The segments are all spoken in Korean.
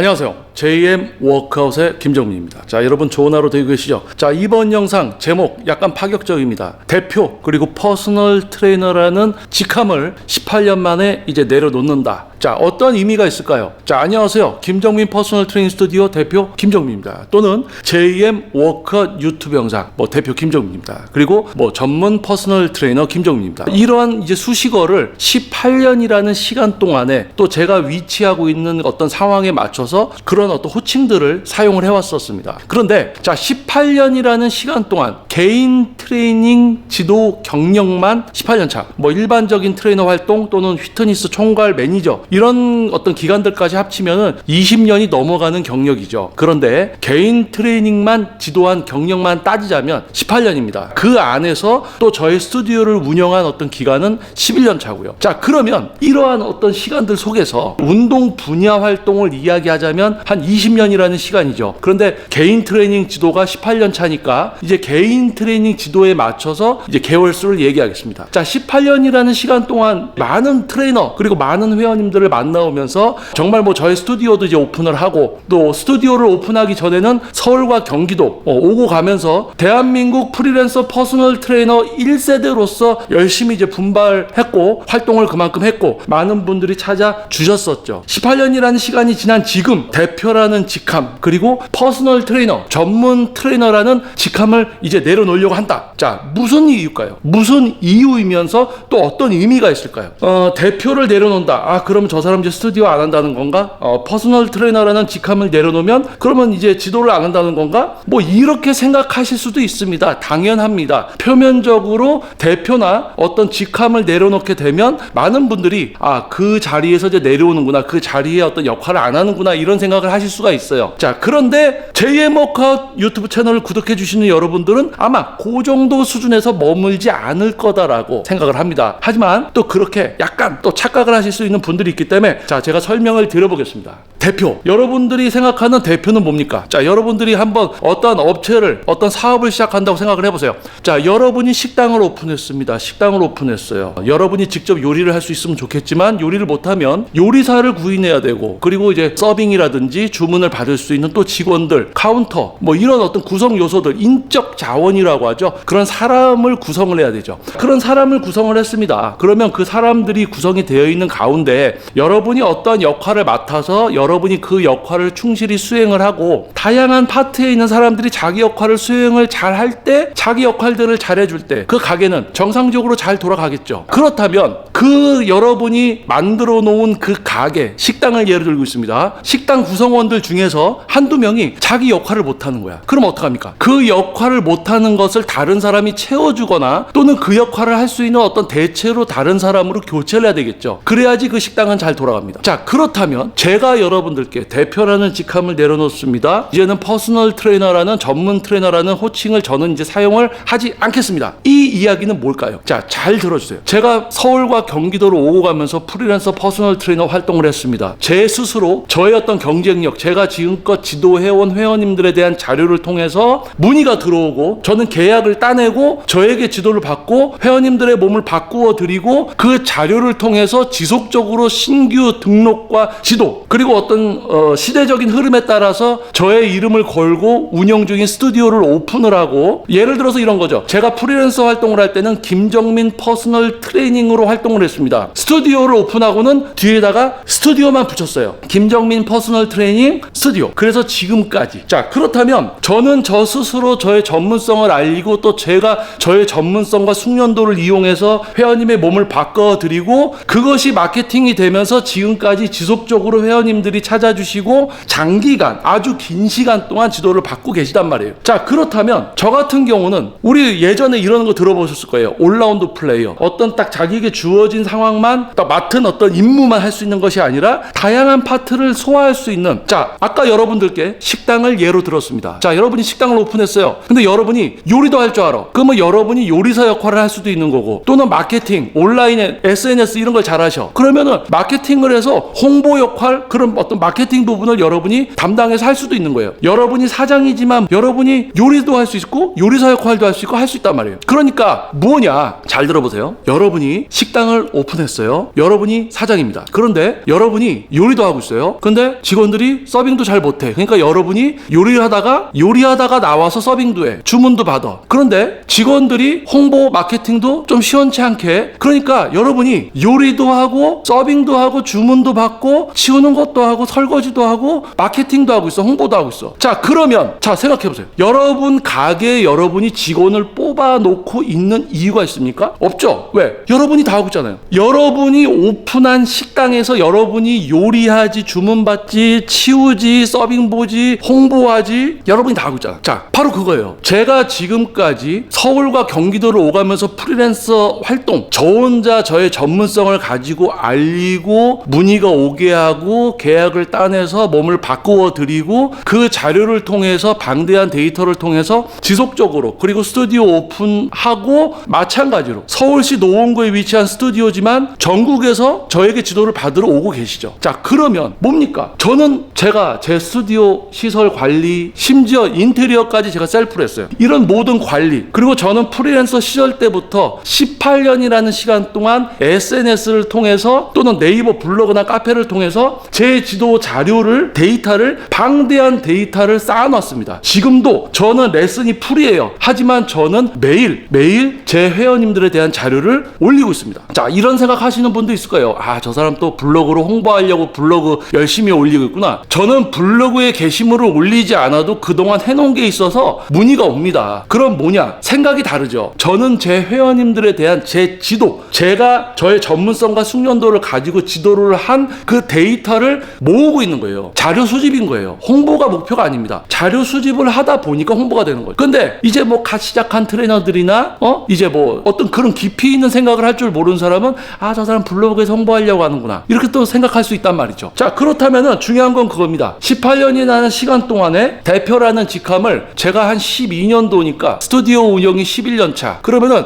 안녕하세요. JM 워크아웃의 김정민입니다. 자, 여러분 좋은 하루 되고 계시죠? 자, 이번 영상 제목 약간 파격적입니다. 대표 그리고 퍼스널 트레이너라는 직함을 18년 만에 이제 내려놓는다. 자, 어떤 의미가 있을까요? 자, 안녕하세요. 김정민 퍼스널 트레이닝 스튜디오 대표 김정민입니다. 또는 JM 워크아웃 유튜브 영상 대표 김정민입니다. 그리고 전문 퍼스널 트레이너 김정민입니다. 이러한 이제 수식어를 18년이라는 시간 동안에 또 제가 위치하고 있는 어떤 상황에 맞춰서 그런 어떤 호칭들을 사용을 해왔었습니다. 그런데 자, 18년이라는 시간 동안 개인 트레이닝 지도 경력만 18년 차, 일반적인 트레이너 활동 또는 휘트니스 총괄 매니저 이런 어떤 기간들까지 합치면은 20년이 넘어가는 경력이죠. 그런데 개인 트레이닝만 지도한 경력만 따지자면 18년입니다. 그 안에서 또 저의 스튜디오를 운영한 어떤 기간은 11년 차고요. 자, 그러면 이러한 어떤 시간들 속에서 운동 분야 활동을 이야기하자면 한 20년이라는 시간이죠. 그런데 개인 트레이닝 지도가 18년 차니까 이제 개인 트레이닝 지도에 맞춰서 이제 개월수를 얘기하겠습니다. 자, 18년이라는 시간 동안 많은 트레이너 그리고 많은 회원님들을 만나오면서 정말 저의 스튜디오도 이제 오픈을 하고 또 스튜디오를 오픈하기 전에는 서울과 경기도 오고 가면서 대한민국 프리랜서 퍼스널 트레이너 1세대로서 열심히 이제 분발했고 활동을 그만큼 했고 많은 분들이 찾아주셨었죠. 18년이라는 시간이 지난 지금 대표라는 직함 그리고 퍼스널 트레이너 전문 트레이너라는 직함을 이제 내려놓으려고 한다. 자, 무슨 이유일까요? 무슨 이유이면서 또 어떤 의미가 있을까요? 대표를 내려놓는다. 그러면 저 사람 이제 스튜디오 안 한다는 건가? 퍼스널 트레이너라는 직함을 내려놓으면 그러면 이제 지도를 안 한다는 건가? 이렇게 생각하실 수도 있습니다. 당연합니다. 표면적으로 대표나 어떤 직함을 내려놓게 되면 많은 분들이 그 자리에서 이제 내려오는구나, 그 자리에 어떤 역할을 안 하는구나 이런 생각을 하실 수가 있어요. 자, 그런데 JM 워크아웃 유튜브 채널을 구독해 주시는 여러분들은 아마 그 정도 수준에서 머물지 않을 거다라고 생각을 합니다. 하지만 또 그렇게 약간 또 착각을 하실 수 있는 분들이 있기 때문에 자, 제가 설명을 드려보겠습니다. 대표, 여러분들이 생각하는 대표는 뭡니까? 자, 여러분들이 한번 어떤 업체를 어떤 사업을 시작한다고 생각을 해보세요. 자, 여러분이 식당을 오픈했습니다. 식당을 오픈했어요. 여러분이 직접 요리를 할 수 있으면 좋겠지만 요리를 못하면 요리사를 구인해야 되고 그리고 이제 서빙이라든지 주문을 받을 수 있는 또 직원들, 카운터 이런 어떤 구성 요소들, 인적 자원이라고 하죠. 그런 사람을 구성을 해야 되죠. 그런 사람을 구성을 했습니다. 그러면 그 사람들이 구성이 되어 있는 가운데 여러분이 어떤 역할을 맡아서 여러분이 그 역할을 충실히 수행을 하고 다양한 파트에 있는 사람들이 자기 역할을 수행을 잘 할 때 자기 역할들을 잘 해줄 때 그 가게는 정상적으로 잘 돌아가겠죠. 그렇다면 그 여러분이 만들어 놓은 그 가게, 식당을 예를 들고 있습니다. 식당 구성원들 중에서 한두 명이 자기 역할을 못하는 거야. 그럼 어떡합니까? 그 역할을 못하는 것을 다른 사람이 채워주거나 또는 그 역할을 할 수 있는 어떤 대체로 다른 사람으로 교체를 해야 되겠죠. 그래야지 그 식당은 잘 돌아갑니다. 자, 그렇다면 제가 여러분들께 대표라는 직함을 내려놓습니다. 이제는 퍼스널 트레이너라는 전문 트레이너라는 호칭을 저는 이제 사용을 하지 않겠습니다. 이 이야기는 뭘까요? 자, 잘 들어주세요. 제가 서울과 경기도로 오고 가면서 프리랜서 퍼스널 트레이너 활동을 했습니다. 제 스스로 저의 어떤 경쟁력, 제가 지금껏 지도해온 회원님들에 대한 자료를 통해서 문의가 들어오고 저는 계약을 따내고 저에게 지도를 받고 회원님들의 몸을 바꾸어 드리고 그 자료를 통해서 지속적으로 신규 등록과 지도 그리고 어떤 시대적인 흐름에 따라서 저의 이름을 걸고 운영 중인 스튜디오를 오픈을 하고 예를 들어서 이런 거죠. 제가 프리랜서 활동을 할 때는 김정민 퍼스널 트레이닝으로 활동을 했습니다. 스튜디오를 오픈하고는 뒤에다가 스튜디오만 붙였어요. 김정민 퍼스널 트레이닝 스튜디오. 그래서 지금까지. 자, 그렇다면 저는 저 스스로 저의 전문성을 알리고 또 제가 저의 전문성과 숙련도를 이용해서 회원님의 몸을 바꿔드리고 그것이 마케팅이 되면서 지금까지 지속적으로 회원님들이 찾아주시고 장기간 아주 긴 시간 동안 지도를 받고 계시단 말이에요. 자, 그렇다면 저 같은 경우는 우리 예전에 이런 거 들어보셨을 거예요. 올라운드 플레이어. 어떤 딱 자기에게 주어진 상황만 딱 맡은 어떤 임무만 할 수 있는 것이 아니라 다양한 파트를 소화할 수 있는. 자, 아까 여러분들께 식당을 예로 들었습니다. 자, 여러분이 식당을 오픈했어요. 근데 여러분이 요리도 할 줄 알아. 그러면 여러분이 요리사 역할을 할 수도 있는 거고 또는 마케팅, 온라인에 SNS 이런 걸 잘 하셔. 그러면은 마케팅을 해서 홍보 역할 그런 어떤 마케팅 부분을 여러분이 담당해서 할 수도 있는 거예요. 여러분이 사장이지만 여러분이 요리도 할 수 있고 요리사 역할도 할 수 있고 할 수 있단 말이에요. 그러니까 뭐냐? 잘 들어보세요. 여러분이 식당을 오픈했어요. 여러분이 사장입니다. 그런데 여러분이 요리도 하고 있어요. 근데 그런데 직원들이 서빙도 잘 못해. 그러니까 여러분이 요리하다가 나와서 서빙도 해. 주문도 받아. 그런데 직원들이 홍보 마케팅도 좀 시원치 않게. 그러니까 여러분이 요리도 하고 서빙도 하고 주문도 받고 치우는 것도 하고 설거지도 하고 마케팅도 하고 있어. 홍보도 하고 있어. 자, 그러면 자, 생각해보세요. 여러분 가게에 여러분이 직원을 뽑아놓고 있는 이유가 있습니까? 없죠. 왜? 여러분이 다 하고 있잖아요. 여러분이 오픈한 식당에서 여러분이 요리하지, 주문받지, 치우지, 서빙 보지, 홍보하지, 여러분이 다 하고 있잖아. 자, 바로 그거예요. 제가 지금까지 서울과 경기도를 오가면서 프리랜서 활동, 저 혼자 저의 전문성을 가지고 알리고 문의가 오게 하고 계약을 따내서 몸을 바꾸어 드리고 그 자료를 통해서 방대한 데이터를 통해서 지속적으로, 그리고 스튜디오 오픈하고 마찬가지로 서울시 노원구에 위치한 스튜디오지만 전국에서 저에게 지도를 받으러 오고 계시죠. 자, 그러면 뭡니까? 저는 제가 제 스튜디오 시설 관리, 심지어 인테리어까지 제가 셀프로 했어요. 이런 모든 관리, 그리고 저는 프리랜서 시절 때부터 18년이라는 시간 동안 SNS를 통해서 또는 네이버 블로그나 카페를 통해서 제 지도 자료를, 데이터를, 방대한 데이터를 쌓아놨습니다. 지금도 저는 레슨이 풀이에요. 하지만 저는 매일 제 회원님들에 대한 자료를 올리고 있습니다. 자, 이런 생각 하시는 분도 있을 거예요. 아, 저 사람 또 블로그로 홍보하려고 블로그 열심히 올리고 있구나. 저는 블로그에 게시물을 올리지 않아도 그동안 해놓은 게 있어서 문의가 옵니다. 그럼 뭐냐? 생각이 다르죠. 저는 제 회원님들에 대한 제 지도, 제가 저의 전문성과 숙련도를 가지고 지도를 한 그 데이터를 모으고 있는 거예요. 자료 수집인 거예요. 홍보가 목표가 아닙니다. 자료 수집을 하다 보니까 홍보가 되는 거예요. 근데 이제 뭐 갓 시작한 트레이너들이나 이제 뭐 어떤 그런 깊이 있는 생각을 할 줄 모르는 사람은 아, 저 사람 블로그에서 홍보하려고 하는구나, 이렇게 또 생각할 수 있단 말이죠. 자, 그렇다면은 중요한 건 그겁니다. 18년이라는 시간 동안에 대표라는 직함을 제가 한 12년도니까 스튜디오 운영이 11년 차, 그러면은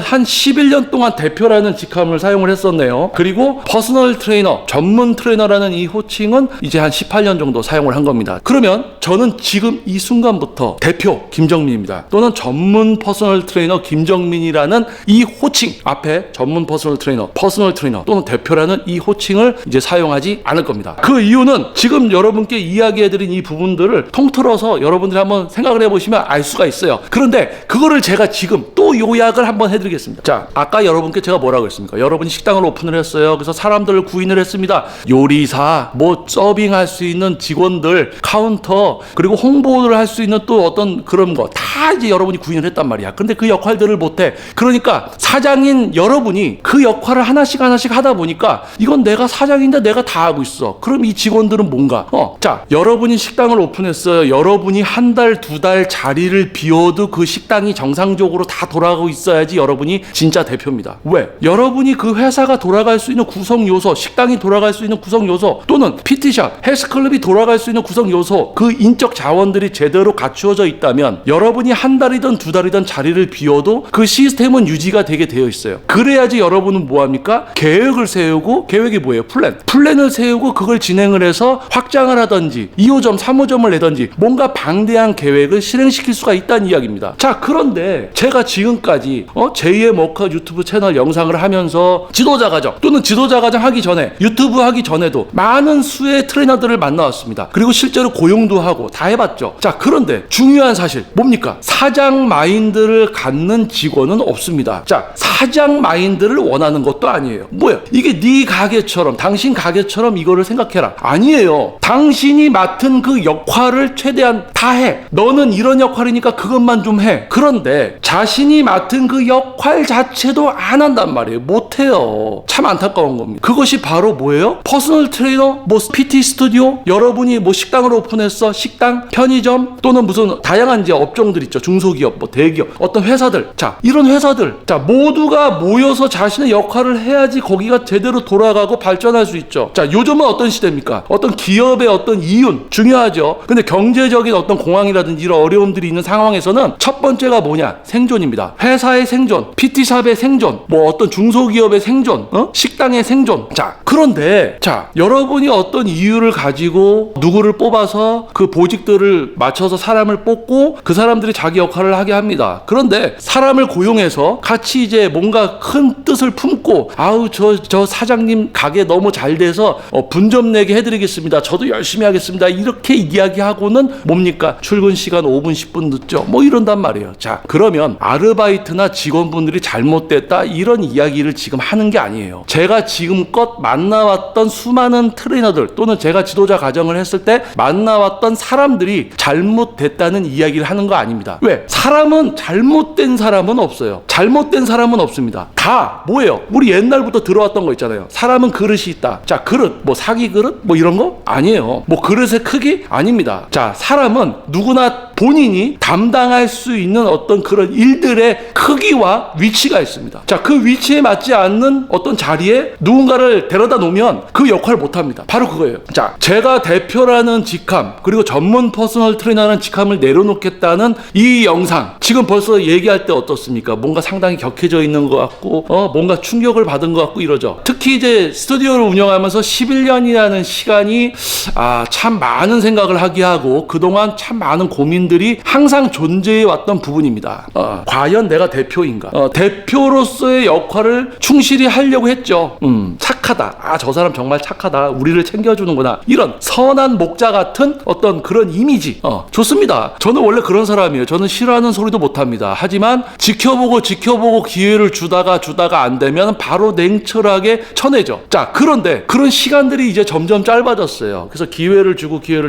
한 11년 동안 대표라는 직함을 사용을 했었네요. 그리고 퍼스널 트레이너, 전문 트레이너라는 이 호칭은 이제 한 18년 정도 사용을 한 겁니다. 그러면 저는 지금 이 순간부터 대표 김정민입니다. 또는 전문 퍼스널 트레이너 김정민이라는 이 호칭 앞에 전문 퍼스널 트레이너, 퍼스널 트레이너 또는 대표라는 이 호칭을 이제 사용하지 않을 겁니다. 그 이유는 지금 여러분께 이야기해드린 이 부분들을 통틀어서 여러분들이 한번 생각을 해보시면 알 수가 있어요. 그런데 그거를 제가 지금 또 요약을 한번 해드리겠습니다. 자, 아까 여러분께 제가 뭐라고 했습니까? 여러분이 식당을 오픈을 했어요. 그래서 사람들을 구인을 했습니다. 요리사, 뭐 서빙할 수 있는 직원들, 카운터, 그리고 홍보를 할 수 있는 또 어떤 그런 거 다 이제 여러분이 구인을 했단 말이야. 근데 그 역할들을 못해. 그러니까 사장인 여러분이 그 역할을 하나씩 하다 보니까 이건 내가 사장인데 내가 다 하고 있어. 그럼 이 직원들은 뭔가? 자, 여러분이 식당을 오픈했어요. 여러분이 한 달, 두 달 자리를 비워도 그 식당이 정상적으로 다 돌아가고 있어야지 여러분이 진짜 대표입니다. 왜? 여러분이 그 회사가 돌아갈 수 있는 구성 요소, 식당이 돌아갈 수 있는 구성 요소, 또는 PT샵, 헬스클럽이 돌아갈 수 있는 구성 요소, 그 인적 자원들이 제대로 갖추어져 있다면 여러분이 한 달이든 두 달이든 자리를 비워도 그 시스템은 유지가 되게 되어 있어요. 그래야지 여러분은 뭐합니까? 계획을 세우고, 계획이 뭐예요? 플랜을 세우고 그걸 진행을 해서 확장을 하든지 2호점, 3호점을 내든지 뭔가 방대한 계획을 실행시킬 수가 있다는 이야기입니다. 자, 그런데 제가 지금까지 제2의 워커 유튜브 채널 영상을 하면서 지도자 과정 또는 지도자 과정 하기 전에, 유튜브 하기 전에도 많은 수의 트레이너들을 만나왔습니다. 그리고 실제로 고용도 하고 다 해봤죠. 자, 그런데 중요한 사실 뭡니까? 사장 마인드를 갖는 직원은 없습니다. 자, 사장 마인드를 원하는 것도 아니에요. 뭐야? 이게 네 가게처럼, 당신 가게처럼 이거를 생각해라. 아니에요. 당신이 맡은 그 역할을 최대한 다 해. 너는 이런 역할이니까 그것만 좀 해. 그런데 자신이 맡은 그 역할 자체도 안 한단 말이에요. 못해요. 참 안타까운 겁니다. 그것이 바로 뭐예요? 퍼스널 트레이너, 뭐 PT 스튜디오, 여러분이 뭐 식당을 오픈했어, 식당, 편의점, 또는 무슨 다양한 이제 업종들 있죠. 중소기업, 뭐 대기업, 어떤 회사들. 자, 이런 회사들, 자, 모두가 모여서 자신의 역할을 해야지 거기가 제대로 돌아가고 발전할 수 있죠. 자, 요즘은 어떤 시대입니까? 어떤 기업의 어떤 이윤 중요하죠. 근데 경제적인 어떤 공황이라든지 이런 어려움들이 있는 상황에서는 첫 번째가 뭐냐? 생존입니다. 회사의 생존, PT샵의 생존, 뭐 어떤 중소기업의 생존, 식당의 생존. 자, 그런데 자, 여러분이 어떤 이유를 가지고 누구를 뽑아서 그 보직들을 맞춰서 사람을 뽑고 그 사람들이 자기 역할을 하게 합니다. 그런데 사람을 고용해서 같이 이제 뭔가 큰 뜻을 품고, 아우 저 사장님 가게 너무 잘 돼서 분점 이분에게 해드리겠습니다. 저도 열심히 하겠습니다. 이렇게 이야기하고는 뭡니까? 출근 시간 5분 10분 늦죠. 뭐 이런단 말이에요. 자, 그러면 아르바이트나 직원분들이 잘못됐다 이런 이야기를 지금 하는 게 아니에요. 제가 지금껏 만나왔던 수많은 트레이너들 또는 제가 지도자 과정을 했을 때 만나왔던 사람들이 잘못됐다는 이야기를 하는 거 아닙니다. 왜? 사람은 잘못된 사람은 없어요. 잘못된 사람은 없습니다. 다 뭐예요? 우리 옛날부터 들어왔던 거 있잖아요. 사람은 그릇이 있다. 자, 그릇 뭐 사기 그릇 뭐 이런 거 아니에요. 뭐 그릇의 크기 아닙니다. 자, 사람은 누구나 본인이 담당할 수 있는 어떤 그런 일들의 크기와 위치가 있습니다. 자, 그 위치에 맞지 않는 어떤 자리에 누군가를 데려다 놓으면 그 역할을 못합니다. 바로 그거예요. 자, 제가 대표라는 직함 그리고 전문 퍼스널 트레이너라는 직함을 내려놓겠다는 이 영상 지금 벌써 얘기할 때 어떻습니까? 뭔가 상당히 격해져 있는 것 같고 뭔가 충격을 받은 것 같고 이러죠. 특히 이제 스튜디오를 운영하면서 11년이라는 시간이 참 많은 생각을 하게 하고 그동안 참 많은 고민들이 항상 존재해 왔던 부분입니다. 과연 내가 대표인가? 대표로서의 역할을 충실히 하려고 했죠. 착하다. 저 사람 정말 착하다. 우리를 챙겨주는구나. 이런 선한 목자 같은 어떤 그런 이미지. 좋습니다. 저는 원래 그런 사람이에요. 저는 싫어하는 소리도 못합니다. 하지만 지켜보고 기회를 주다가 안 되면 바로 냉철하게 쳐내죠. 자, 그런데 그런 시간들이 이제 점점 짧아졌어요. 그래서 기회를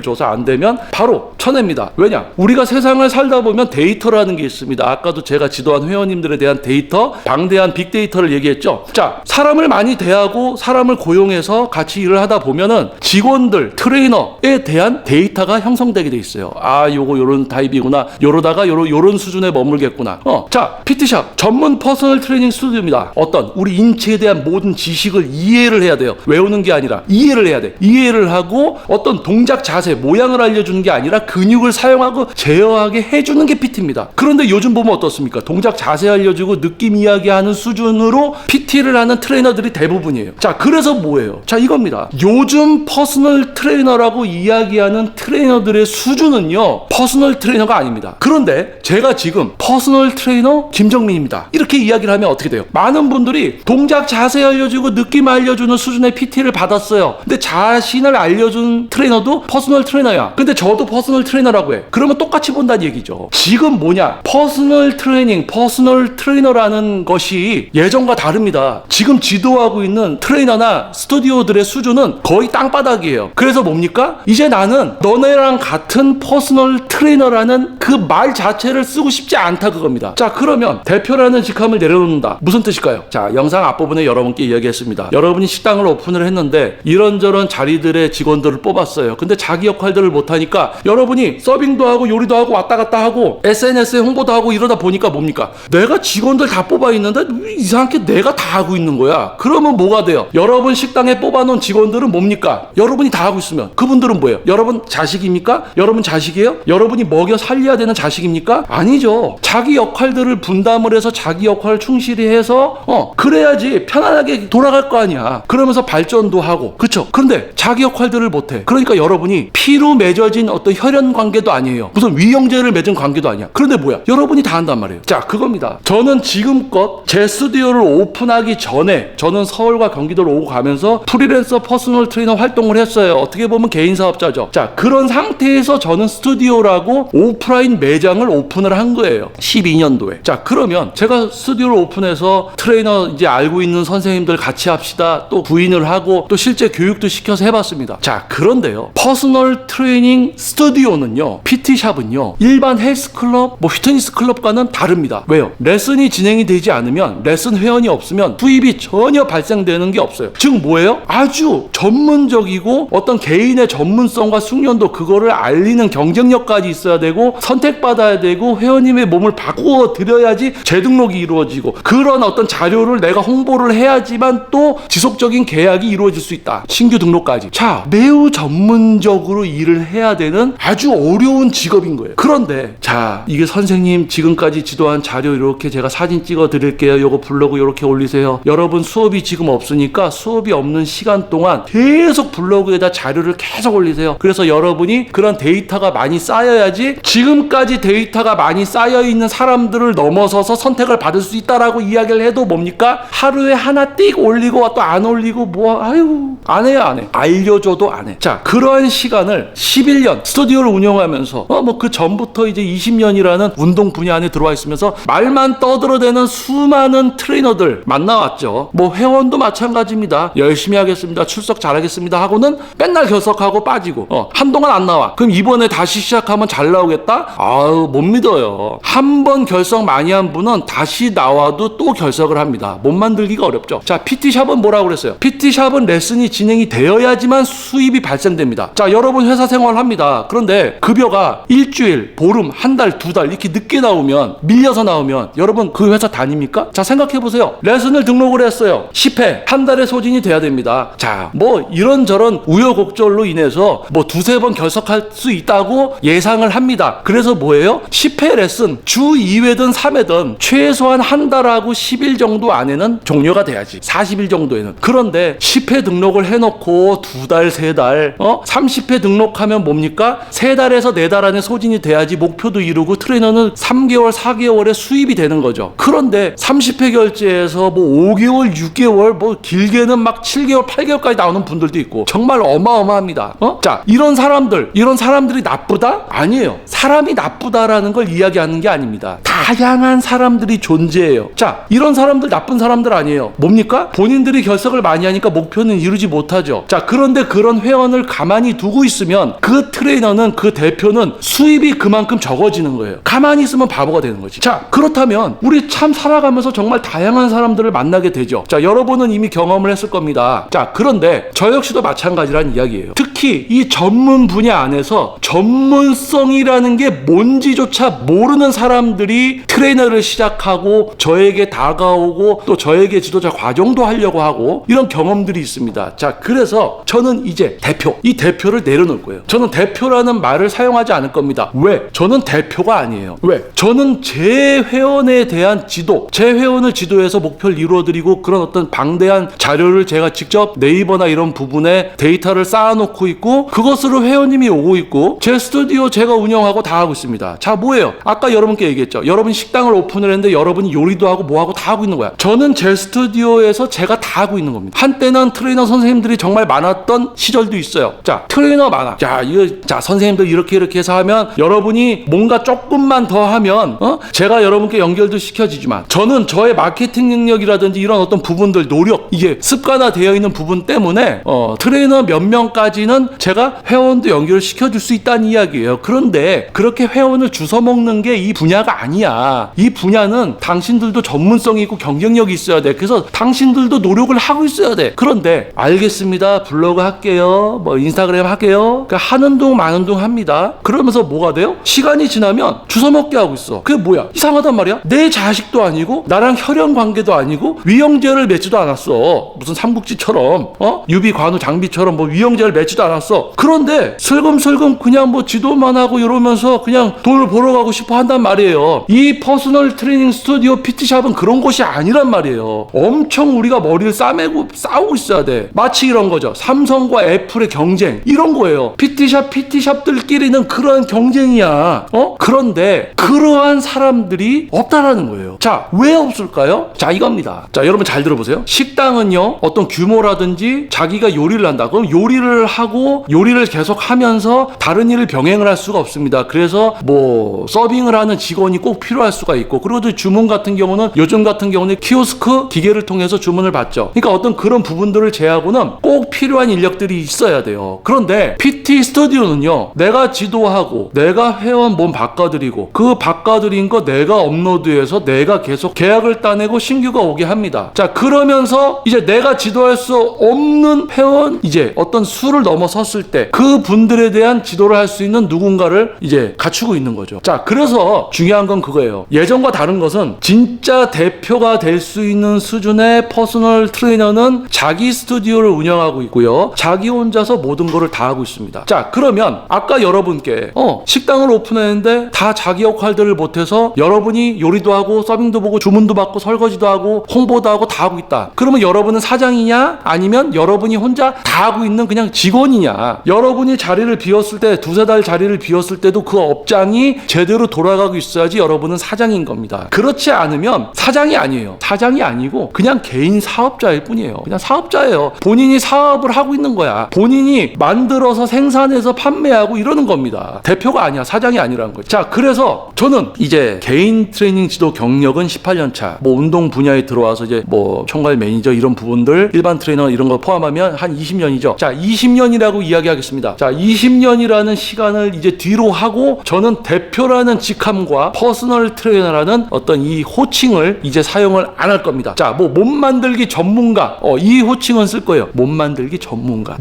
줘서 안 되면 바로 쳐냅니다. 왜냐? 우리가 세상을 살다 보면 데이터라는 게 있습니다. 아까도 제가 지도한 회원님들에 대한 데이터, 방대한 빅데이터를 얘기했죠. 자, 사람을 많이 대하고 사람을 고용해서 같이 일을 하다 보면은 직원들, 트레이너에 대한 데이터가 형성되게 돼 있어요. 요거 요런 타입이구나. 요러다가 요런 수준에 머물겠구나. 자, PT샵 전문 퍼스널 트레이닝 스튜디오입니다. 어떤 우리 인체에 대한 모든 지식을 이해를 해야 돼요. 외우는 게 아니라 이해를 해야 돼. 이해를 하고 어떤 동작 자세, 모양을 알려주는 게 아니라 근육을 사용하고 제어하게 해주는 게 PT입니다. 그런데 요즘 보면 어떻습니까? 동작 자세 알려주고 느낌 이야기하는 수준으로 PT를 하는 트레이너들이 대부분이에요. 자, 그래서 뭐예요? 자, 이겁니다. 요즘 퍼스널 트레이너라고 이야기하는 트레이너들의 수준은요, 퍼스널 트레이너가 아닙니다. 그런데 제가 지금 퍼스널 트레이너 김정민입니다. 이렇게 이야기를 하면 어떻게 돼요? 많은 분들이 동작 자세 알려주고 느낌 알려주는 수준의 PT를 받았어요. 근데 자신을 알려준 트레이너도 퍼스널 트레이너야. 근데 저도 퍼스널 트레이너라고 해. 그러면 똑같이 본다는 얘기죠. 지금 뭐냐? 퍼스널 트레이닝, 퍼스널 트레이너라는 것이 예전과 다릅니다. 지금 지도하고 있는 트레이너나 스튜디오들의 수준은 거의 땅바닥이에요. 그래서 뭡니까? 이제 나는 너네랑 같은 퍼스널 트레이너라는 그 말 자체를 쓰고 싶지 않다 그겁니다. 자, 그러면 대표라는 직함을 내려놓는다. 무슨 뜻일까요? 자, 영상 앞부분에 여러분께 이야기했습니다. 여러분이 식당을 오픈을 했는데 이런저런 자리들의 직원들을 뽑았어요. 근데 자기 역할들을 못하니까 여러분이 서빙도 하고 요리도 하고 왔다 갔다 하고 SNS에 홍보도 하고 이러다 보니까 뭡니까? 내가 직원들 다 뽑아 있는데 이상하게 내가 다 하고 있는 거야. 그러면 뭐가 돼요? 여러분 식당에 뽑아놓은 직원들은 뭡니까? 여러분이 다 하고 있으면 그분들은 뭐예요? 여러분 자식입니까? 여러분 자식이에요? 여러분이 먹여 살려야 되는 자식입니까? 아니죠. 자기 역할들을 분담을 해서 자기 역할을 충실히 해서 그래야지 편안하게 돌아갈 거 아니야. 그러면서 발전도 하고, 그쵸? 그런데 자기 역할들을 못해. 그러니까 여러분이 피로 맺어진 어떤 혈연 관계도 아니에요. 무슨 위형제를 맺은 관계도 아니야. 그런데 뭐야? 여러분이 다 한단 말이에요. 자, 그겁니다. 저는 지금껏 제 스튜디오를 오픈하기 전에 저는 서울과 경기도를 오고 가면서 프리랜서 퍼스널 트레이너 활동을 했어요. 어떻게 보면 개인 사업자죠. 자, 그런 상태에서 저는 스튜디오라고 오프라인 매장을 오픈을 한 거예요. 12년도에. 자, 그러면 제가 스튜디오를 오픈해서 트레이너 이제 알고 있는 선생님들 같이 합시다. 또 구인을 하고 또 실제 교육도 시켜서 해봤습니다. 자, 그런데요. 퍼스널 트레이닝 스튜디오는요. PT샵은요. 일반 헬스클럽, 피트니스 클럽과는 다릅니다. 왜요? 레슨이 진행이 되지 않으면 레슨 회원이 없으면 수입이 전혀 발생되는 게 없어요. 즉 뭐예요? 아주 전문적이고 어떤 개인의 전문성과 숙련도 그거를 알리는 경쟁력까지 있어야 되고 선택받아야 되고 회원님의 몸을 바꾸어 드려야지 재등록이 이루어지고 그런 어떤 자료를 내가 홍보를 해야지만 또 지속적인 계약이 이루어질 수 있다. 신규 등록까지. 자, 매우 전문적으로 일을 해야 되는 아주 어려운 직업인 거예요. 그런데 자, 이게 선생님 지금까지 지도한 자료 이렇게 제가 사진 찍어 드릴게요. 요거 블로그 이렇게 올리세요. 여러분 수업이 지금 없으니까 수업이 없는 시간 동안 계속 블로그에다 자료를 계속 올리세요. 그래서 여러분이 그런 데이터가 많이 쌓여야지 지금까지 데이터가 많이 쌓여 있는 사람들을 넘어서서 선택을 받을 수 있다라고 이야기를 해도 뭡니까? 하루에 하나 띡 올리고 또 안 올리고 뭐 아유 안 해요. 안 해. 알려줘도 안 해. 자, 그러한 시간을 11년 스튜디오를 운영하면서 뭐 그 전부터 이제 20년이라는 운동 분야 안에 들어와 있으면서 말만 떠들어대는 수많은 트레이너들 만나왔죠. 뭐 회원도 마찬가지입니다. 열심히 하겠습니다. 출석 잘하겠습니다 하고는 맨날 결석하고 빠지고 한동안 안 나와. 그럼 이번에 다시 시작하면 잘 나오겠다? 아유 못 믿어요. 한 번 결석 많이 한 분은 다시 나와도 또 결석을 합니다. 못 만들기가 어렵죠. 자, PT샵은 뭐라고 그랬어요? PT샵은 레슨이 진행이 되어야지만 수입이 발생됩니다. 자, 여러분 회사 생활을 합니다. 그런데 급여가 일주일, 보름, 한 달, 두 달 이렇게 늦게 나오면, 밀려서 나오면 여러분 그 회사 다닙니까? 자, 생각해보세요. 레슨을 등록을 했어요. 10회, 한 달에 소진이 돼야 됩니다. 자, 뭐 이런저런 우여곡절로 인해서 뭐 두세 번 결석할 수 있다고 예상을 합니다. 그래서 뭐예요? 10회 레슨, 주 2회든 3회든 최소한 한 달하고 10일 정도 안에는 종료가 돼야지. 40일 정도에는. 그런데 10회 등록을 해놓고 두 달, 세 달, 30회 등록하면 뭡니까? 세 달에서 네 달 안에 소진이 돼야지 목표도 이루고 트레이너는 3개월, 4개월에 수입이 되는 거죠. 그런데 30회 결제해서 뭐 5개월, 6개월, 뭐 길게는 막 7개월, 8개월까지 나오는 분들도 있고 정말 어마어마합니다. 자, 이런 사람들이 나쁘다? 아니에요. 사람이 나쁘다라는 걸 이야기하는 게 아닙니다. 다양한 사람들이 존재해요. 자, 이런 사람들 나쁜 사람들 아니에요. 뭡니까? 본인들이 결석을 많이 하니까 목표는 이루지 못하죠. 자, 그런데 그런 회원을 가만히 두고 있으면 그 트레이너는, 그 대표는 수입이 그만큼 적어지는 거예요. 가만히 있으면 바보가 되는 거지. 자, 그렇다면 우리 참 살아가면서 정말 다양한 사람들을 만나게 되죠. 자, 여러분은 이미 경험을 했을 겁니다. 자, 그런데 저 역시도 마찬가지란 이야기예요. 특히 이 전문 분야 안에서 전문성이라는 게 뭔지조차 모르는 사람들이 트레이너를 시작하고 저에게 다가오고 또 저에게 지도자 과정도 하려고 하고 이런 경험들이 있습니다. 자, 그래서 저는 이제 이 대표를 내려놓을 거예요. 저는 대표라는 말을 사용하지 않을 겁니다. 왜? 저는 대표가 아니에요. 왜? 저는 제 회원에 대한 지도, 제 회원을 지도해서 목표를 이루어드리고 그런 어떤 방대한 자료를 제가 직접 네이버나 이런 부분에 데이터를 쌓아놓고 있고 그것으로 회원님이 오고 있고 제 스튜디오 제가 운영하고 다 하고 있습니다. 자, 뭐예요? 아까 여러분께 얘기했죠. 여러분 식당을 오픈을 했는데 여러분이 요리도 하고 뭐하고 다 하고 있는 거야. 저는 제 스튜디오에서 제가 다 하고 있는 겁니다. 한때는 트레이너 선생님들이 정말 많았던 시절도 있어요. 자, 트레이너 많아. 자, 선생님들 이렇게 해서 하면 여러분이 뭔가 조금만 더 하면 제가 여러분께 연결도 시켜주지만 저는 저의 마케팅 능력이라든지 이런 어떤 부분들, 노력, 이게 습관화되어 있는 부분 때문에 트레이너 몇 명까지는 제가 회원도 연결을 시켜줄 수 있다는 이야기예요. 그런데 그렇게 회원을 주워먹는 게 이 분야가 아니야. 이 분야는 당신들도 전문성이 있고 경쟁력이 있어야 돼. 그래서 당신들도 노력을 하고 있어야 돼. 그런데 알겠습니다. 블로그 할게요. 뭐 인스타그램 할게요. 그러니까 하는 둥 마는 둥 합니다. 그러면서 뭐가 돼요? 시간이 지나면 주워먹게 하고 있어. 그게 뭐야? 이상하단 말이야. 내 자식도 아니고 나랑 혈연 관계도 아니고 위형제를 맺지도 않았어. 무슨 삼국지처럼 유비 관우 장비처럼 뭐 위형제를 맺지도 않았어. 그런데 슬금슬금 그냥 뭐 지도만 하고 이러면서 그냥 돈을 벌어 가고 싶어 한단 말이에요. 이 퍼스널 트레이닝 스튜디오 PT샵은 그런 곳이 아니란 말이에요. 엄청 우리가 머리를 싸매고 싸우고 있어야 돼. 마치 이런 거죠. 삼성과 애플의 경쟁 이런 거예요. PT샵들끼리는 그러한 경쟁이야. 그런데 그러한 사람들이 없다라는 거예요. 자, 왜 없을까요? 자, 이겁니다. 자, 여러분 잘 들어보세요. 식당은요, 어떤 규모라든지 자기가 요리를 한다. 그럼 요리를 하고 요리를 계속 하면서 다른 일을 병행을 할 수가 없습니다. 그래서 뭐 서빙을 하는 직원이 꼭 필요할 수가 있고, 그리고 또 주문 같은 경우는 요즘 같은 경우는 키오스크 기계를 통해서 주문을 받죠. 그러니까 어떤 그런 부분들을 제하고는 꼭 필요한 인력들이 있어야 돼요. 그런데 PT 스튜디오는요, 내가 지도하고 내가 회원 몸 바꿔드리고 그 바꿔드린 거 내가 업로드해서 내가 계속 계약을 따내고 신규가 오게 합니다. 자, 그러면서 이제 내가 지도할 수 없는 회원, 이제 어떤 수를 넘어섰을 때 그 분들에 대한 지도를 할 수 있는 누군가를 이제 갖추고 있는 거죠. 자, 그래서 중요한 건 그거예요. 예전과 다른 것은 진짜 대표가 될 수 있는 수준의 퍼스널 트레이너는 자기 스튜디오를 운영하고 있고요. 자기 혼자서 모든 거를 다 하고 있습니다. 자, 그러면 아까 여러분께 오픈했는데 식당을 오픈했는데 다 자기 역할들을 못해서 여러분이 요리도 하고 서빙도 보고 주문도 받고 설거지도 하고 홍보도 하고 다 하고 있다. 그러면 여러분은 사장이냐? 아니면 여러분이 혼자 다 하고 있는 그냥 직원이냐? 여러분이 자리를 비웠을 때 두세 달 자리를 비웠을 때도 그 업장이 제대로 돌아가고 있어야지 여러분은 사장인 겁니다. 그렇지 않으면 사장이 아니에요. 사장이 아니고 그냥 개인 사업자일 뿐이에요. 그냥 사업자예요. 본인이 사업을 하고 있는 거야. 본인이 만들어서 생산해서 판매하고 이러는 겁니다. 대표가 아니야. 사장이 아니라는 거죠. 자, 그래서 저는 이제 개인 트레이닝 지도 경력은 18년 차. 뭐 운동 분야에 들어와서 이제 뭐 총괄 매니저 이런 부분들 일반 트레이너 이런 거 포함하면 한 20년이죠. 자, 20년이라고 이야기하겠습니다. 자, 20년이라는 시간을 이제 뒤로 하고 저는 대표라는 직함과 퍼스널 트레이너라는 어떤 이 호칭을 이제 사용을 안 할 겁니다. 자, 뭐 몸 만들기 전문가 이 호칭은 쓸 거예요. 몸 만들기 전문가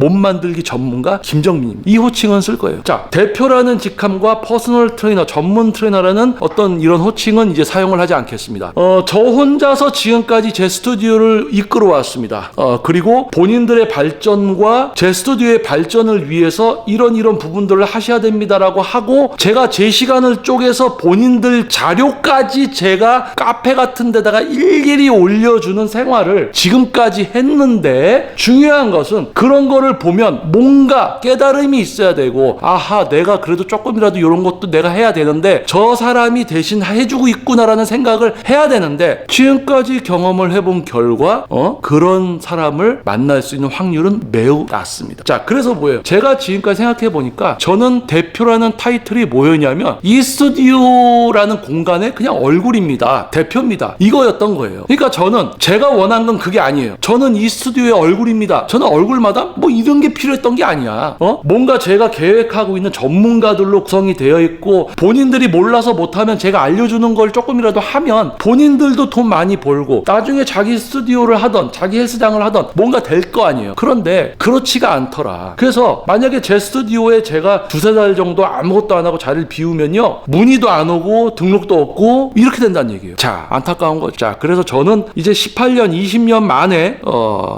김정민입니다. 이 호칭은 쓸 거예요. 자, 대표라는 직함과 퍼스널 트레이너 전문 트레이너라는 어떤 이런 호칭은 이제 사용을 하지 않겠습니다. 저 혼자서 지금까지 제 스튜디오를 이끌어 왔습니다. 그리고 본인들의 발전과 제 스튜디오의 발전을 위해서 이런 부분들을 하셔야 됩니다라고 하고 제가 제 시간을 쪼개서 본인들 자료까지 제가 카페 같은 데다가 일일이 올려주는 생활을 지금까지 했는데 중요한 것은 그런 거를 보면 뭔가 깨달음이 있어야 되고 아하 내가 그래도 조금이라도 이런 것도 내가 해야 되는데 저 사람이 대신 해주고 있구나라는 생각을 해야 되는데 지금까지 경험을 해본 결과 그런 사람을 만날 수 있는 확률은 매우 낮습니다. 자, 그래서 뭐예요? 제가 지금까지 생각해 보니까 저는 대표라는 타이틀이 뭐였냐면 이 스튜디오라는 공간의 그냥 얼굴입니다. 대표입니다. 이거였던 거예요. 그러니까 저는 제가 원한 건 그게 아니에요. 저는 이 스튜디오의 얼굴입니다. 저는 얼굴마다 뭐 이런 게 필요했던 게 아니야. 뭔가 제가 계획하고 있는 전문가들로 구성이 되어 있고 본인들이 몰라서 못하면 제가 알려주는 걸 조금이라도 하면 본인들도 돈 많이 벌고 나중에 자기 스튜디오를 하던 자기 헬스장을 하던 뭔가 될 거 아니에요. 그런데 그렇지가 않더라. 그래서 만약에 제 스튜디오에 제가 두세 달 정도 아무것도 안 하고 자리를 비우면요 문의도 안 오고 등록도 없고 이렇게 된다는 얘기예요. 자, 안타까운 거죠. 자, 그래서 저는 이제 18년 20년 만에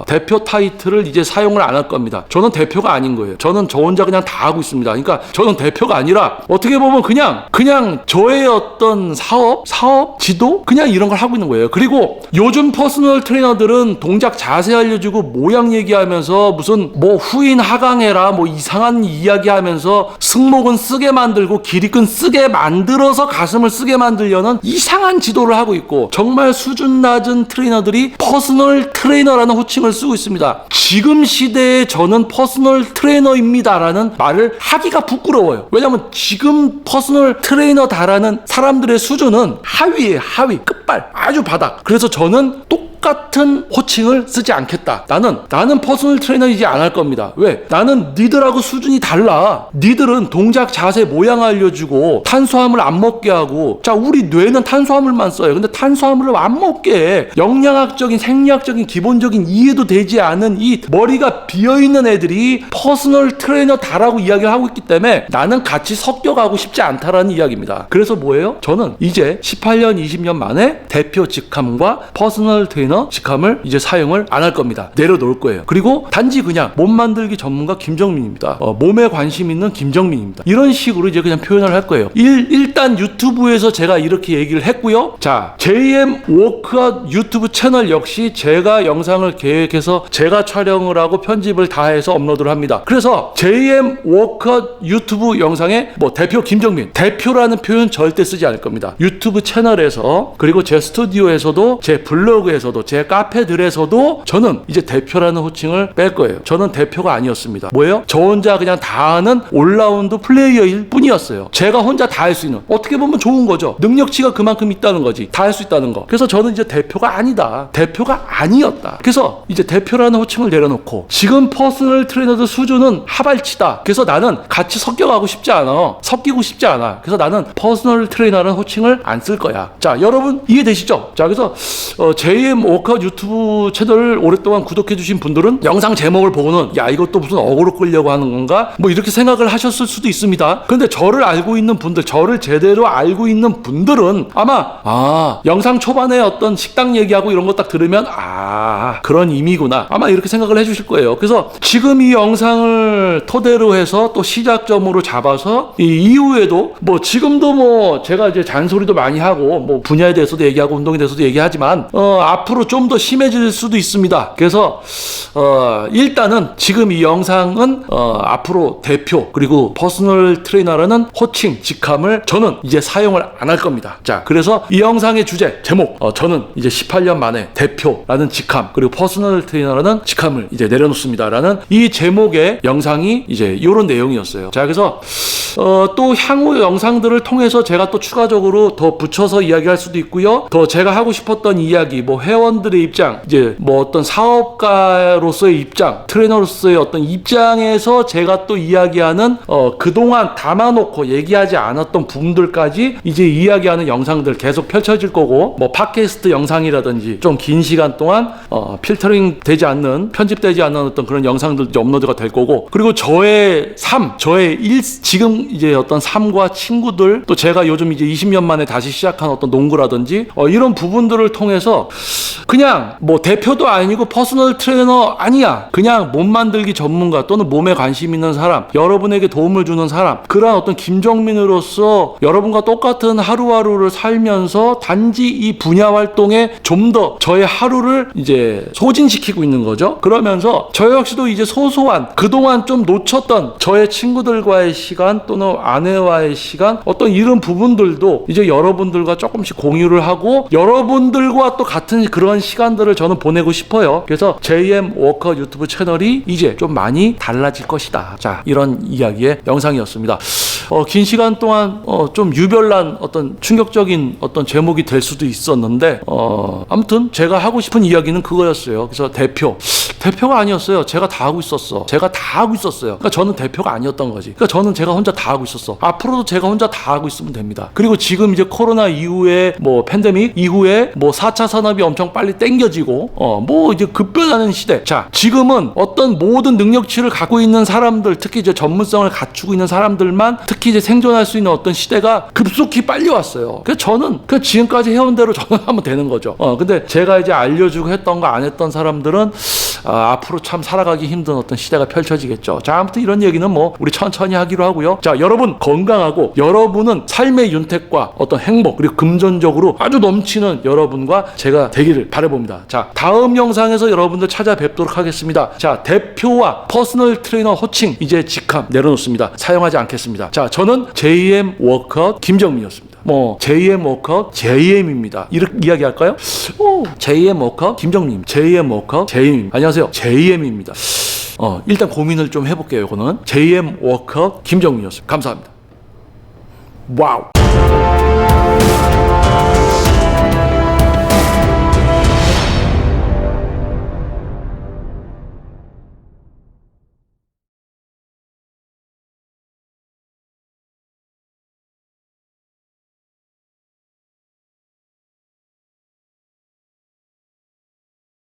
대표 타이틀을 이제 사용을 안 할 겁니다. 저는 대표가 아닌 거예요. 저는 저 혼자 그냥 다 하고 있습니다. 그러니까 저는 대표가 아니라 어떻게 보면 그냥 저의 어떤 사업 지도 그냥 이런 걸 하고 있는 거예요. 그리고 요즘 퍼스널 트레이너들은 동작 자세 알려주고 모양 얘기하면서 무슨 뭐 후인 하강해라 뭐 이상한 이야기하면서 승모근 쓰게 만들고 기립근 쓰게 만들어서 가슴을 쓰게 만들려는 이상한 지도를 하고 있고 정말 수준 낮은 트레이너들이 퍼스널 트레이너라는 호칭을 쓰고 있습니다. 지금 시대에 저는 퍼스널 트레이너입니다라는 말을 하기가 부끄러워요. 왜냐면 지금 퍼스널 트레이너다라는 사람들의 수준은 하위에 하위 끝발 아주 바닥. 그래서 저는 똑같은 호칭을 쓰지 않겠다. 나는 퍼스널 트레이너이지 않을 겁니다. 왜? 나는 니들하고 수준이 달라. 니들은 동작 자세 모양 알려주고 탄수화물 안 먹게 하고 자 우리 뇌는 탄수화물만 써요. 근데 탄수화물을 안 먹게 해. 영양학적인 생리학적인 기본적인 이해도 되지 않은 이 머리가 비어있는 애들이 퍼스널 트레이너다라고 이야기를 하고 있기 때문에 나는 같이 섞여가고 싶지 않다라는 이야기입니다. 그래서 뭐예요? 저는 이제 18년 20년 만에 대표 직함과 퍼스널 트레이너 직함을 이제 사용을 안 할 겁니다. 내려놓을 거예요. 그리고 단지 그냥 몸 만들기 전문가 김정민입니다. 몸에 관심 있는 김정민입니다. 이런 식으로 이제 그냥 표현을 할 거예요. 일단 유튜브에서 제가 이렇게 얘기를 했고요. 자, JM 워크아웃 유튜브 채널 역시 제가 영상을 계획해서 제가 촬영을 하고 편집을 다 해서 업로드를 합니다. 그래서 JM 워크아웃 유튜브 영상에 뭐 대표 김정민, 대표라는 표현 절대 쓰지 않을 겁니다. 유튜브 채널에서 그리고 제 스튜디오에서도 제 블로그에서도 제 카페들에서도 저는 이제 대표라는 호칭을 뺄 거예요. 저는 대표가 아니었습니다. 뭐예요? 저 혼자 그냥 다 하는 올라운드 플레이어일 뿐이었어요. 제가 혼자 다 할 수 있는 어떻게 보면 좋은 거죠. 능력치가 그만큼 있다는 거지. 다 할 수 있다는 거. 그래서 저는 이제 대표가 아니다. 대표가 아니었다. 그래서 이제 대표라는 호칭을 내려놓고 지금 퍼스널 트레이너들 수준은 하발치다. 그래서 나는 같이 섞여가고 싶지 않아. 섞이고 싶지 않아. 그래서 나는 퍼스널 트레이너라는 호칭을 안 쓸 거야. 자, 여러분 이해되시죠? 자, 그래서 JM 워크아웃 유튜브 채널을 오랫동안 구독해주신 분들은 영상 제목을 보고는 야, 이것도 무슨 어그로 끌려고 하는 건가? 뭐 이렇게 생각을 하셨을 수도 있습니다. 근데 저를 알고 있는 분들, 저를 제대로 알고 있는 분들은 아마 영상 초반에 어떤 식당 얘기하고 이런 거 딱 들으면 그런 의미구나, 아마 이렇게 생각을 해주실 거예요. 그래서 지금 이 영상을 토대로 해서 또 시작점으로 잡아서 이 이후에도 뭐 지금도 뭐 제가 이제 잔소리도 많이 하고 뭐 분야에 대해서도 얘기하고 운동에 대해서도 얘기하지만 앞으로 좀 더 심해질 수도 있습니다. 그래서 일단은 지금 이 영상은 앞으로 대표 그리고 퍼스널 트레이너라는 호칭 직함을 저는 이제 사용을 안 할 겁니다. 자, 그래서 이 영상의 주제 제목, 저는 이제 18년 만에 대표라는 직함 그리고 퍼스널 트레이너라는 직함을 이제 내려놓습니다라는 이 제목의 영상이 이제 이런 내용이었어요. 자, 그래서 또 향후 영상들을 통해서 제가 또 추가적으로 더 붙여서 이야기할 수도 있고요. 더 제가 하고 싶었던 이야기, 뭐 회원들의 입장, 이제 뭐 어떤 사업가로서의 입장, 트레이너로서의 어떤 입장에서 제가 또 이야기하는 그동안 담아놓고 얘기하지 않았던 부분들까지 이제 이야기하는 영상들 계속 펼쳐질 거고, 뭐 팟캐스트 영상이라든지 좀 긴 시간 동안 필터링 되지 않는, 편집되지 않는 어떤 그런 영상들 이제 업로드가 될 거고, 그리고 저의 삶, 지금 이제 어떤 삶과 친구들, 또 제가 요즘 이제 20년 만에 다시 시작한 어떤 농구라든지 이런 부분들을 통해서 그냥 뭐 대표도 아니고 퍼스널 트레이너 아니야, 그냥 몸 만들기 전문가 또는 몸에 관심 있는 사람, 여러분에게 도움을 주는 사람, 그러한 어떤 김정민으로서 여러분과 똑같은 하루하루를 살면서 단지 이 분야 활동에 좀 더 저의 하루를 이제 소진시키고 있는 거죠. 그러면서 저 역시도 이제 소소한 그동안 좀 놓쳤던 저의 친구들과의 시간 또는 아내와의 시간, 어떤 이런 부분들도 이제 여러분들과 조금씩 공유를 하고 여러분들과 또 같은 그런 시간들을 저는 보내고 싶어요. 그래서 JM 워커 유튜브 채널이 이제 좀 많이 달라질 것이다. 자, 이런 이야기의 영상이었습니다. 긴 시간 동안 좀 유별난 어떤 충격적인 어떤 제목이 될 수도 있었는데 아무튼 제가 하고 싶은 이야기는 그거였어요. 그래서 대표가 아니었어요. 제가 다 하고 있었어요. 그러니까 저는 대표가 아니었던 거지. 그러니까 저는 제가 혼자 다 하고 있었어. 앞으로도 제가 혼자 다 하고 있으면 됩니다. 그리고 지금 이제 코로나 이후에 뭐 팬데믹 이후에 뭐 4차 산업이 엄청 빨리 땡겨지고 뭐 이제 급변하는 시대. 자, 지금은 어떤 모든 능력치를 갖고 있는 사람들, 특히 이제 전문성을 갖추고 있는 사람들만 특히 이제 생존할 수 있는 어떤 시대가 급속히 빨리 왔어요. 그래서 저는 그 지금까지 해온 대로 저는 하면 되는 거죠. 근데 제가 이제 알려주고 했던 거 안 했던 사람들은 앞으로 참 살아가기 힘든 어떤 시대가 펼쳐지겠죠. 자, 아무튼 이런 얘기는 뭐 우리 천천히 하기로 하고요. 자, 여러분 건강하고 여러분은 삶의 윤택과 어떤 행복 그리고 금전적으로 아주 넘치는 여러분과 제가 되기를 바라봅니다. 자, 다음 영상에서 여러분들 찾아뵙도록 하겠습니다. 자, 대표와 퍼스널 트레이너 호칭 이제 직함 내려놓습니다. 사용하지 않겠습니다. 자, 저는 JM 워크아웃 김정민이었습니다. 뭐 JM 워크아웃 JM입니다. 이렇게 이야기할까요? JM 워크아웃 김정민, JM 워크아웃 JM입니다. 안녕하세요, JM입니다. 일단 고민을 좀 해볼게요. 이거는 JM 워크아웃 김정민이었습니다. 감사합니다. 와우.